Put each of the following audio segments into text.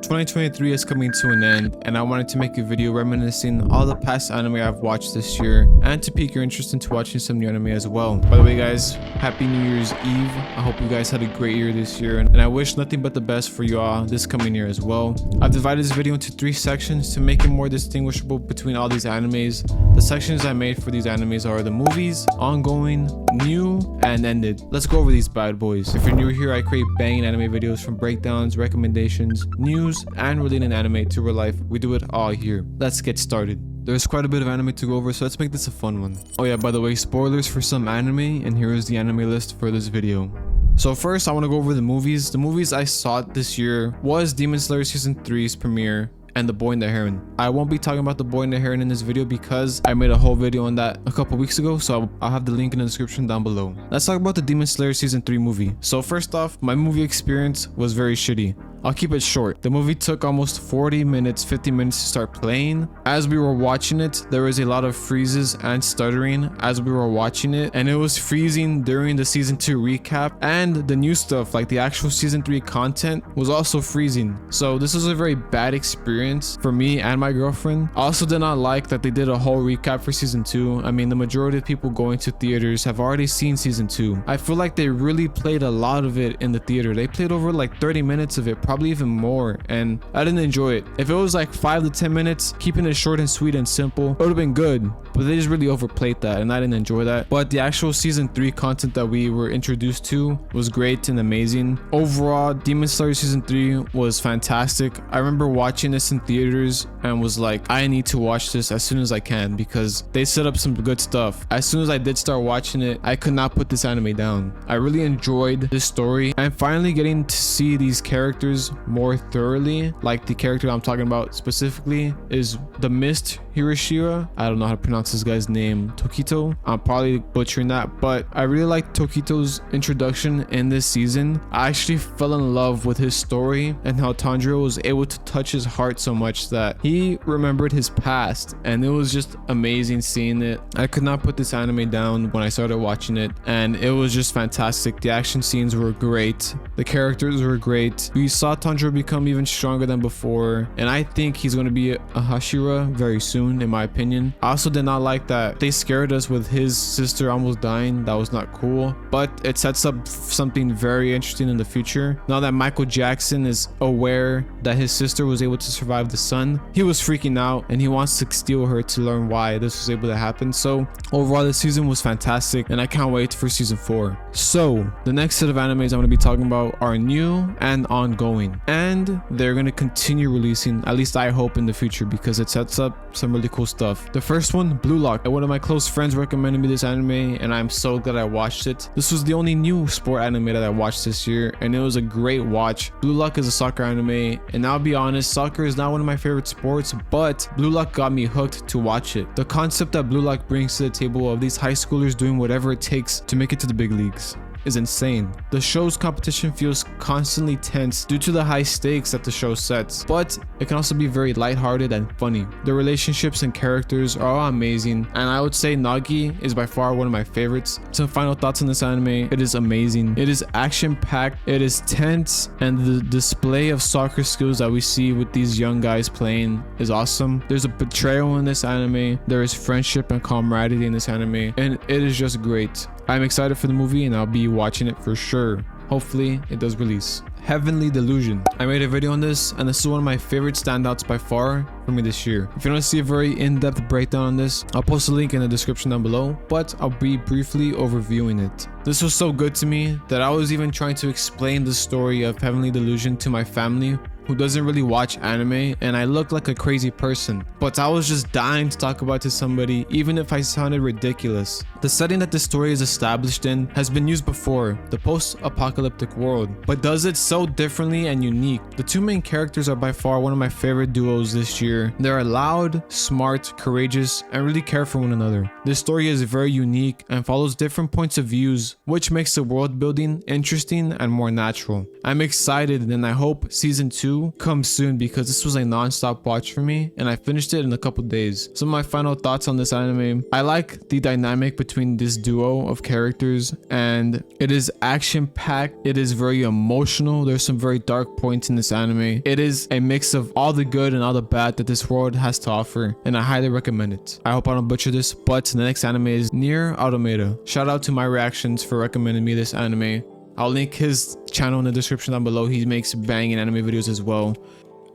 2023 is coming to an end, and I wanted to make a video reminiscing all the past anime I've watched this year and to pique your interest into watching some new anime as well. By the way guys, happy New Year's Eve. I hope you guys had a great year this year, and I wish nothing but the best for you all this coming year as well. I've divided this video into 3 sections to make it more distinguishable between all these animes. The sections I made for these animes are the movies, ongoing, new, and ended. Let's go over these bad boys. If you're new here, I create banging anime videos from breakdowns, recommendations, news, and relating anime to real life. We do it all here. Let's get started. There's quite a bit of anime to go over, so let's make this a fun one. Oh yeah, by the way, spoilers for some anime, and here is the anime list for this video. So first, I want to go over the movies. The movies I saw this year was Demon Slayer Season 3's premiere and The Boy and the Heron. I won't be talking about The Boy and the Heron in this video because I made a whole video on that a couple weeks ago, so I'll have the link in the description down below. Let's talk about the Demon Slayer Season 3 movie. So first off, my movie experience was very shitty. I'll keep it short. The movie took almost 40 minutes, 50 minutes to start playing. As we were watching it, there was a lot of freezes and stuttering as we were watching it, and it was freezing during the Season 2 recap, and the new stuff like the actual Season 3 content was also freezing. So this was a very bad experience for me and my girlfriend. I also did not like that they did a whole recap for Season 2. I mean, the majority of people going to theaters have already seen Season 2. I feel like they really played a lot of it in the theater. They played over like 30 minutes of it, probably even more, and I didn't enjoy it. If it was like 5 to 10 minutes, keeping it short and sweet and simple, it would have been good, but they just really overplayed that, and I didn't enjoy that. But the actual Season 3 content that we were introduced to was great and amazing. Overall, Demon Slayer Season 3 was fantastic. I remember watching this in theaters and was like, I need to watch this as soon as I can because they set up some good stuff. As soon as I did start watching it, I could not put this anime down. I really enjoyed this story, and finally getting to see these characters more thoroughly. Like the character I'm talking about specifically is the Mist Hiroshira. I don't know how to pronounce this guy's name. Tokito. I'm probably butchering that, but I really liked Tokito's introduction in this season. I actually fell in love with his story and how Tanjiro was able to touch his heart so much that he remembered his past, and it was just amazing seeing it. I could not put this anime down when I started watching it, and it was just fantastic. The action scenes were great. The characters were great. We saw Tanjiro become even stronger than before, and I think he's going to be a Hashira very soon, in my opinion. I also did not like that they scared us with his sister almost dying. That was not cool, but it sets up something very interesting in the future. Now that Michael Jackson is aware that his sister was able to survive the sun, he was freaking out and he wants to steal her to learn why this was able to happen. So overall, this season was fantastic, and I can't wait for Season 4. So the next set of animes I'm going to be talking about are new and ongoing, and they're going to continue releasing, at least I hope, in the future, because it sets up some really cool stuff. The first one, Blue Lock. One of my close friends recommended me this anime, and I'm so glad I watched it. This was the only new sport anime that I watched this year, and it was a great watch. Blue Lock is a soccer anime, and I'll be honest, soccer is not one of my favorite sports, but Blue Lock got me hooked to watch it. The concept that Blue Lock brings to the table of these high schoolers doing whatever it takes to make it to the big leagues is insane. The show's competition feels constantly tense due to the high stakes that the show sets, but it can also be very lighthearted and funny. The relationships and characters are all amazing, and I would say Nagi is by far one of my favorites. Some final thoughts on this anime: it is amazing. It is action-packed, it is tense, and the display of soccer skills that we see with these young guys playing is awesome. There's a betrayal in this anime, there is friendship and camaraderie in this anime, and it is just great. I'm excited for the movie, and I'll be watching it for sure. Hopefully it does release. Heavenly Delusion. I made a video on this, and this is one of my favorite standouts by far for me this year. If you want to see a very in-depth breakdown on this, I'll post a link in the description down below, but I'll be briefly overviewing it. This was so good to me that I was even trying to explain the story of Heavenly Delusion to my family, who doesn't really watch anime, and I look like a crazy person, but I was just dying to talk about it to somebody, even if I sounded ridiculous. The setting that this story is established in has been used before, the post-apocalyptic world, but does it so differently and unique. The two main characters are by far one of my favorite duos this year. They're loud, smart, courageous, and really care for one another. This story is very unique and follows different points of views, which makes the world building interesting and more natural. I'm excited, and I hope Season 2 comes soon because this was a non-stop watch for me, and I finished it in a couple days. Some of my final thoughts on this anime: I like the dynamic between between this duo of characters, and it is action packed. It is very emotional. There's some very dark points in this anime. It is a mix of all the good and all the bad that this world has to offer, and I highly recommend it. I hope I don't butcher this, but the next anime is Nier Automata. Shout out to my reactions for recommending me this anime. I'll link his channel in the description down below. He makes banging anime videos as well.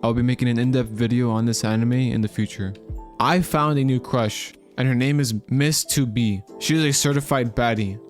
I'll be making an in-depth video on this anime in the future. I found a new crush, and her name is Miss 2B. She is a certified baddie.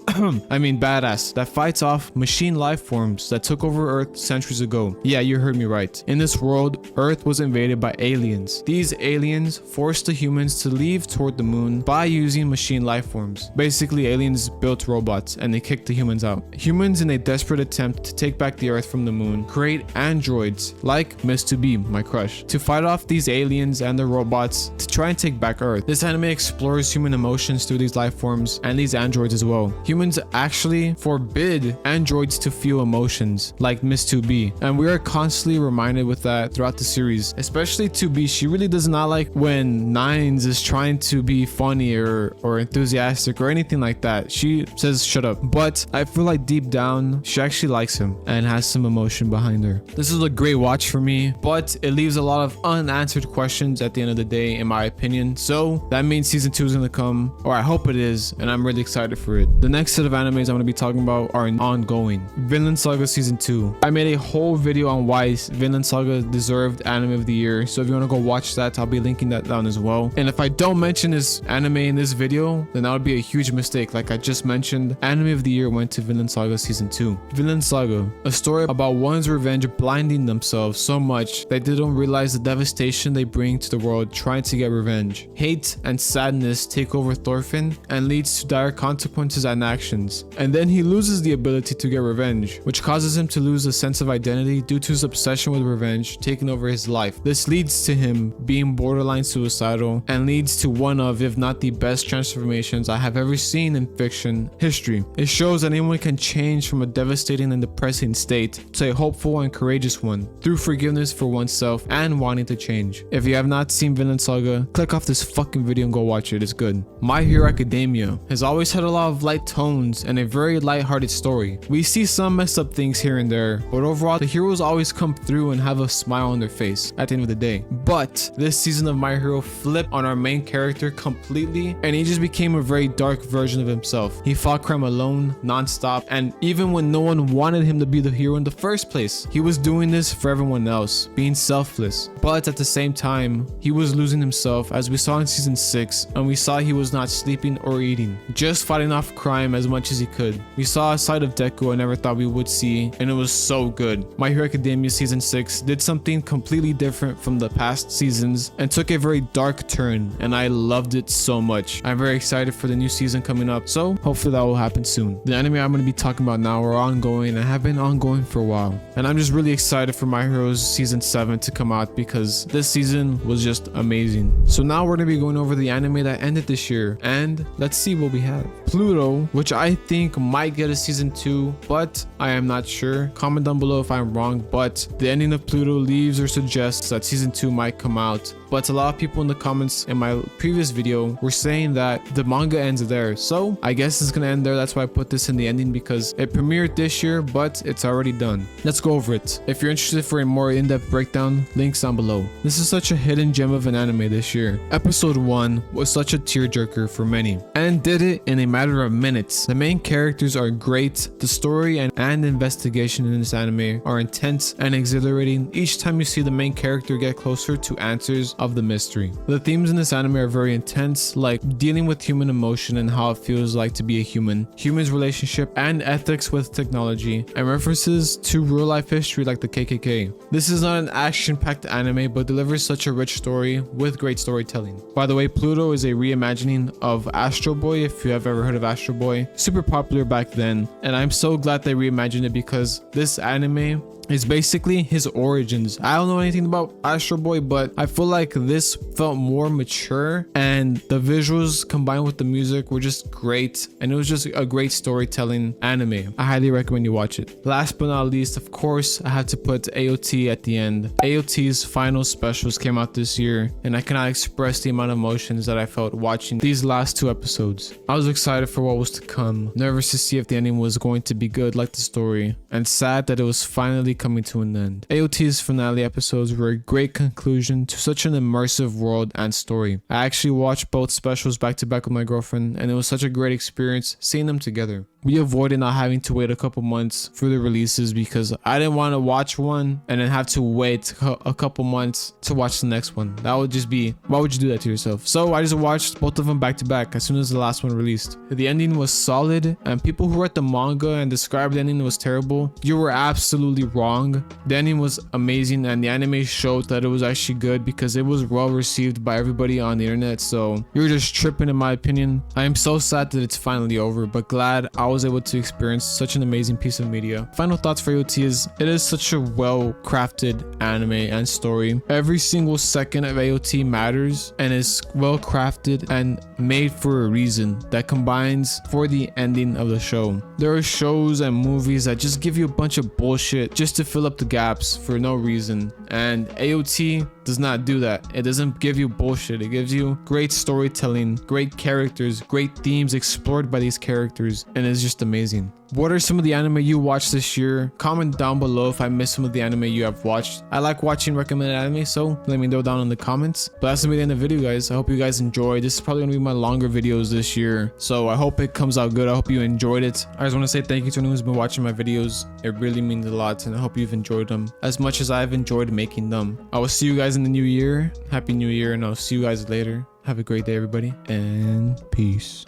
I mean badass, that fights off machine life forms that took over Earth centuries ago. Yeah, you heard me right. In this world, Earth was invaded by aliens. These aliens forced the humans to leave toward the moon by using machine life forms. Basically, aliens built robots and they kicked the humans out. Humans, in a desperate attempt to take back the Earth from the moon, create androids like Miss 2B, my crush, to fight off these aliens and the robots to try and take back Earth. This anime explores human emotions through these life forms and these androids as well. Humans actually forbid androids to feel emotions like Miss 2B, and we are constantly reminded with that throughout the series. Especially 2B, she really does not like when Nines is trying to be funny or enthusiastic or anything like that. She says shut up, but I feel like deep down she actually likes him and has some emotion behind her. This is a great watch for me, but it leaves a lot of unanswered questions at the end of the day, in my opinion. So that means season 2 is gonna come, or I hope it is, and I'm really excited for it. The next set of animes I'm going to be talking about are ongoing. Vinland Saga season 2. I made a whole video on why Vinland Saga deserved anime of the year, so if you want to go watch that, I'll be linking that down as well. And if I don't mention this anime in this video, then that would be a huge mistake. Like I just mentioned, anime of the year went to Vinland Saga season 2. Vinland Saga, a story about one's revenge blinding themselves so much that they don't realize the devastation they bring to the world trying to get revenge. Hate and sadness take over Thorfinn and leads to dire consequences and actions, and then he loses the ability to get revenge, which causes him to lose a sense of identity due to his obsession with revenge taking over his life. This leads to him being borderline suicidal and leads to one of, if not the best transformations I have ever seen in fiction history. It shows that anyone can change from a devastating and depressing state to a hopeful and courageous one through forgiveness for oneself and wanting to change. If you have not seen Vinland Saga, click off this fucking video and go watch it. It's good. My Hero Academia has always had a lot of light tones and a very light-hearted story. We see some messed up things here and there, but overall the heroes always come through and have a smile on their face at the end of the day. But this season of My Hero flipped on our main character completely, and he just became a very dark version of himself. He fought crime alone, non-stop, and even when no one wanted him to be the hero in the first place, he was doing this for everyone else, being selfless. But at the same time, he was losing himself, as we saw in season 6, and we saw he was not sleeping or eating, just fighting off crime as much as he could. We saw a side of Deku I never thought we would see, and it was so good. My Hero Academia season 6 did something completely different from the past seasons and took a very dark turn, and I loved it so much. I'm very excited for the new season coming up, so hopefully that will happen soon. The anime I'm going to be talking about now are ongoing and have been ongoing for a while, and I'm just really excited for My Hero's season 7 to come out because this season was just amazing. So now we're going to be going over the anime that ended this year, and let's see what we have. Pluto, which I think might get a season 2, but I am not sure. Comment down below if I'm wrong, but the ending of Pluto leaves or suggests that season 2 might come out. But a lot of people in the comments in my previous video were saying that the manga ends there, so I guess it's gonna end there. That's why I put this in the ending, because it premiered this year but it's already done. Let's go over it. If you're interested for a more in-depth breakdown, links down below. This is such a hidden gem of an anime this year. Episode 1 was such a tearjerker for many and did it in a matter of minutes. The main characters are great. The story and investigation in this anime are intense and exhilarating each time you see the main character get closer to answers of the mystery. The themes in this anime are very intense, like dealing with human emotion and how it feels like to be a human, humans' relationship and ethics with technology, and references to real life history like the KKK. This is not an action-packed anime, but delivers such a rich story with great storytelling. By the way, Pluto is a reimagining of Astro Boy, if you have ever heard of Astro Boy. Super popular back then, and I'm so glad they reimagined it because this anime It's basically his origins. I don't know anything about Astro Boy, but I feel like this felt more mature, and the visuals combined with the music were just great, and it was just a great storytelling anime. I highly recommend you watch it. Last but not least, of course, I have to put AOT at the end. AOT's final specials came out this year, and I cannot express the amount of emotions that I felt watching these last 2 episodes. I was excited for what was to come, nervous to see if the ending was going to be good like the story, and sad that it was finally coming to an end. AOT's finale episodes were a great conclusion to such an immersive world and story. I actually watched both specials back to back with my girlfriend, and it was such a great experience seeing them together. We avoided not having to wait a couple months for the releases because I didn't want to watch one and then have to wait a couple months to watch the next one. That would just be, why would you do that to yourself? So I just watched both of them back to back as soon as the last one released. The ending was solid, and people who read the manga and described the ending was terrible, you were absolutely wrong. The ending was amazing, and the anime showed that it was actually good because it was well received by everybody on the internet, so you're just tripping in my opinion. I am so sad that it's finally over, but glad I was able to experience such an amazing piece of media. Final thoughts for AOT is, it is such a well crafted anime and story. Every single second of AOT matters and is well crafted and made for a reason that combines for the ending of the show. There are shows and movies that just give you a bunch of bullshit just to fill up the gaps for no reason, and AOT does not do that. It doesn't give you bullshit. It gives you great storytelling, great characters, great themes explored by these characters, and it's just amazing. What are some of the anime you watched this year? Comment down below if I missed some of the anime you have watched. I like watching recommended anime, so let me know down in the comments. But that's gonna be the end of the video, guys. I hope you guys enjoyed. This is probably gonna be my longer videos this year, so I hope it comes out good. I hope you enjoyed it. I just want to say thank you to anyone who's been watching my videos. It really means a lot, and I hope you've enjoyed them as much as I've enjoyed making them. I will see you guys in the new year. Happy New Year, and I'll see you guys later. Have a great day, everybody, and peace.